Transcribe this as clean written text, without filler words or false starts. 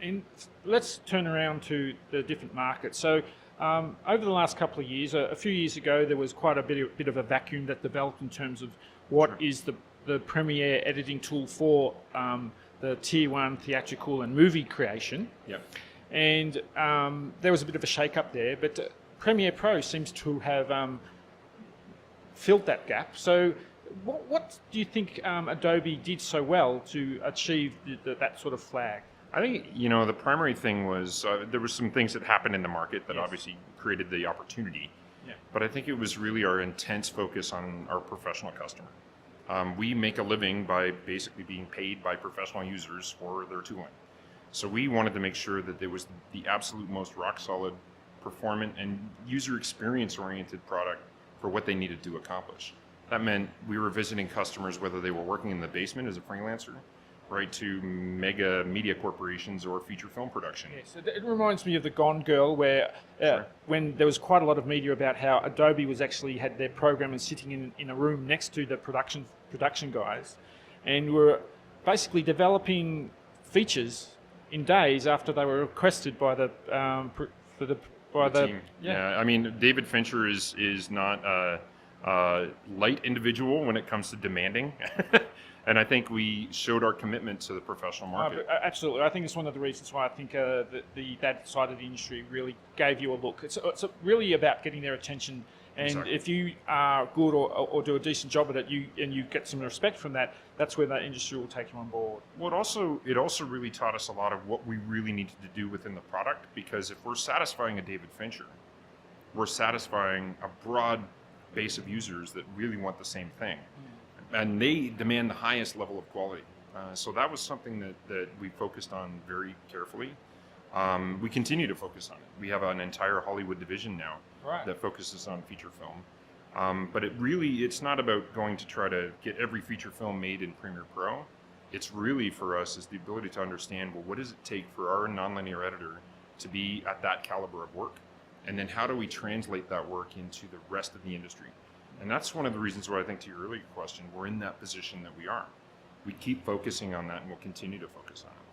And let's turn around to the different markets. So over the last couple of years, a few years ago, there was quite a bit of a vacuum that developed in terms of what is the premier editing tool for the tier one theatrical and movie creation. Yep. And there was a bit of a shake-up there, but Premiere Pro seems to have filled that gap. So what do you think Adobe did so well to achieve that sort of flag? I think, the primary thing was there were some things that happened in the market that obviously created the opportunity. Yeah. But I think it was really our intense focus on our professional customer. We make a living by basically being paid by professional users for their tooling. So we wanted to make sure that there was the absolute most rock solid, performant, and user experience oriented product for what they needed to accomplish. That meant we were visiting customers whether they were working in the basement as a freelancer, right, to mega media corporations or feature film production. Yes, it reminds me of the Gone Girl, where when there was quite a lot of media about how Adobe was actually had their programmers sitting in a room next to the production guys, and were basically developing features in days after they were requested by the team. Yeah, I mean, David Fincher is not a light individual when it comes to demanding. And I think we showed our commitment to the professional market. Absolutely. I think it's one of the reasons why I think that side of the industry really gave you a look. It's really about getting their attention. And Exactly. If you are good or do a decent job at it, and you get some respect from that, that's where that industry will take you on board. Well, it also really taught us a lot of what we really needed to do within the product, because if we're satisfying a David Fincher, we're satisfying a broad base of users that really want the same thing. And they demand the highest level of quality. So that was something that we focused on very carefully. We continue to focus on it. We have an entire Hollywood division now that focuses on feature film. But it's not about going to try to get every feature film made in Premiere Pro. It's really, for us, is the ability to understand, well, what does it take for our nonlinear editor to be at that caliber of work? And then how do we translate that work into the rest of the industry? And that's one of the reasons why I think, to your earlier question, we're in that position that we are. We keep focusing on that, and we'll continue to focus on it.